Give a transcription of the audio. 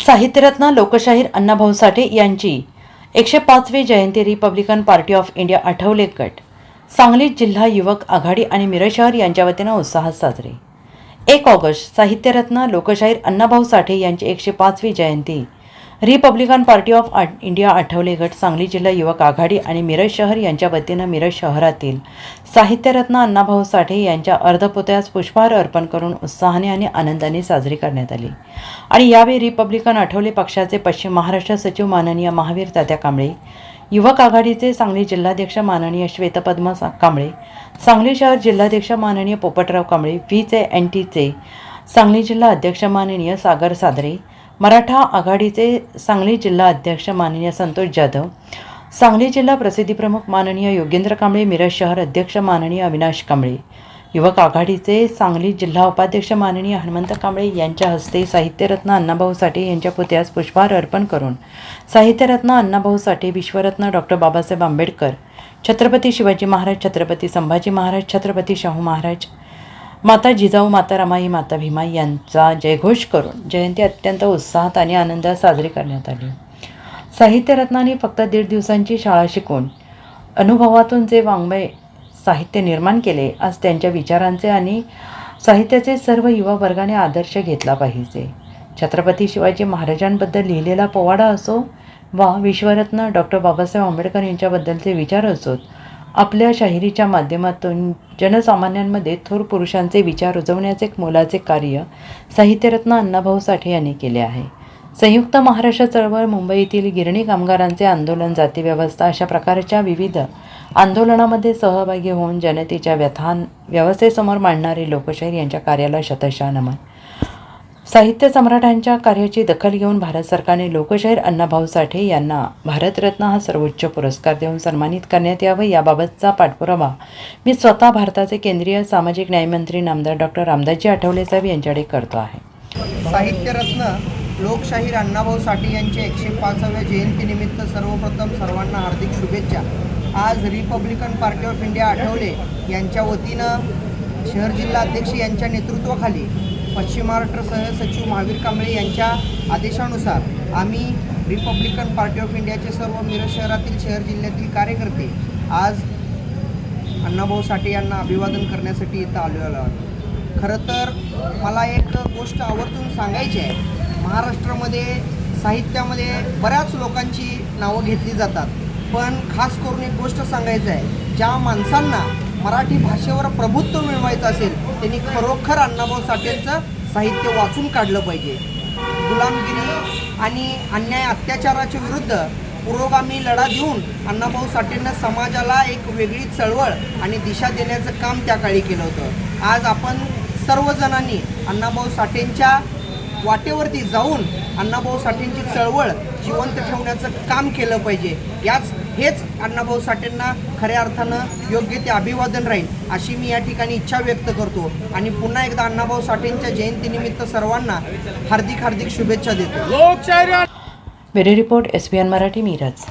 साहित्यरत्न लोकशाहीर अण्णाभाऊ साठे यांची 105वी जयंती Republican Party of India Athawale गट, सांगली जिल्हा युवक आघाडी आणि मिरज शहर यांच्या वतीने उत्साहात साजरे. 1 ऑगस्ट साहित्यरत्न लोकशाहीर अण्णाभाऊ साठे यांची 105वी जयंती Republican Party of India Athawale गट, सांगली जिल्हा युवक आघाडी आणि मिरज शहर यांच्या वतीनं मिरज शहरातील साहित्यरत्न अण्णाभाऊ साठे यांच्या अर्धपुतळ्यास पुष्पहार अर्पण करून उत्साहाने आणि आनंदाने साजरी करण्यात आली. आणि यावेळी रिपब्लिकन आठवले पक्षाचे पश्चिम महाराष्ट्र सचिव माननीय महावीर तात्या कांबळे, युवक आघाडीचे सांगली जिल्हाध्यक्ष माननीय श्वेतपद्मा कांबळे, सांगली शहर जिल्हाध्यक्ष माननीय पोपटराव कांबळे, VNTचे सांगली जिल्हा अध्यक्ष माननीय सागर सादरे, मराठा आघाडीचे सांगली जिल्हा अध्यक्ष माननीय संतोष जाधव, सांगली जिल्हा प्रसिद्धी प्रमुख माननीय योगेंद्र कांबळे, मिरज शहर अध्यक्ष माननीय अविनाश कांबळे, युवक आघाडीचे सांगली जिल्हा उपाध्यक्ष माननीय हनुमंत कांबळे यांच्या हस्ते साहित्यरत्न अण्णाभाऊ साठे यांच्या पुतळ्यास पुष्पहार अर्पण करून साहित्यरत्न अण्णाभाऊ साठे, विश्वरत्न डॉक्टर बाबासाहेब आंबेडकर, छत्रपती शिवाजी महाराज, छत्रपती संभाजी महाराज, छत्रपती शाहू महाराज, माता जिजाऊ, माता रमाई, माता भीमा यांचा जयघोष करून जयंती अत्यंत उत्साहात आणि आनंदात साजरी करण्यात आली. साहित्यरत्नाने फक्त 1.5 दिवसांची शाळा शिकून अनुभवातून जे वाङ्मय साहित्य निर्माण केले, आज त्यांच्या विचारांचे आणि साहित्याचे सर्व युवा वर्गाने आदर्श घेतला पाहिजे. छत्रपती शिवाजी महाराजांबद्दल लिहिलेला पोवाडा असो वा विश्वरत्न डॉक्टर बाबासाहेब आंबेडकर यांच्याबद्दलचे विचार असोत, आपल्या शाहिरीच्या माध्यमातून जनसामान्यांमध्ये थोर पुरुषांचे विचार रुजवण्याचे एक मोलाचे कार्य साहित्यरत्न अण्णाभाऊ साठे यांनी केले आहे. संयुक्त महाराष्ट्र चळवळ, मुंबईतील गिरणी कामगारांचे आंदोलन, जाती व्यवस्था अशा प्रकारच्या विविध आंदोलनामध्ये सहभागी होऊन जनतेच्या व्यथा व्यवस्थेसमोर मांडणारे लोकशाहीर यांच्या कार्याला शतशः नमन. साहित्य सम्राटांच्या कार्याची दखल घेऊन भारत सरकारने लोकशाहीर अण्णाभाऊ साठे यांना भारतरत्न हा सर्वोच्च पुरस्कार देऊन सन्मानित करण्यात यावं, याबाबतचा पाठपुरावा मी स्वतः भारताचे केंद्रीय सामाजिक न्यायमंत्री नामदार डॉक्टर रामदासजी आठवले साहेब यांच्याकडे करतो आहे. साहित्यरत्न लोकशाहीर अण्णाभाऊ साठे यांच्या 105व्या जयंतीनिमित्त सर्वप्रथम सर्वांना हार्दिक शुभेच्छा. आज Republican Party of India Athawale यांच्या वतीनं शहर जिल्हा अध्यक्ष यांच्या नेतृत्वाखाली पश्चिम महाराष्ट्र सहसचिव महावीर कांबळे यांच्या आदेशानुसार आम्ही रिपब्लिकन पार्टी ऑफ इंडियाचे सर्व मिरज शहरातील शहर जिल्ह्यातील कार्यकर्ते आज अण्णाभाऊ साठे यांना अभिवादन करण्यासाठी इथं आलेलो आहोत. खरं तर मला एक गोष्ट आवर्जून सांगायची आहे. महाराष्ट्रामध्ये साहित्यामध्ये बऱ्याच लोकांची नावं घेतली जातात, पण खास करून एक गोष्ट सांगायचं आहे, ज्या माणसांना मराठी भाषेवर प्रभुत्व मिळवायचं असेल त्यांनी खरोखर अण्णाभाऊ साठेंचं साहित्य वाचून काढलं पाहिजे. गुलामगिरी आणि अन्याय अत्याचाराच्या विरुद्ध पुरोगामी लढा देऊन अण्णाभाऊ साठेंना समाजाला एक वेगळी चळवळ आणि दिशा देण्याचं काम त्या काळी केलं होतं. आज आपण सर्वजणांनी अण्णाभाऊ साठेंच्या वाटेवरती जाऊन अण्णाभाऊ साठेंची चळवळ जिवंत ठेवण्याचं काम केलं पाहिजे. हेच अण्णाभाऊ साठेंना खऱ्या अर्थानं योग्य ते अभिवादन राहील अशी मी या ठिकाणी इच्छा व्यक्त करतो. आणि पुन्हा एकदा अण्णाभाऊ साठेंच्या जयंतीनिमित्त सर्वांना हार्दिक शुभेच्छा देतो. Bureau report SBN Marathi, Miraj.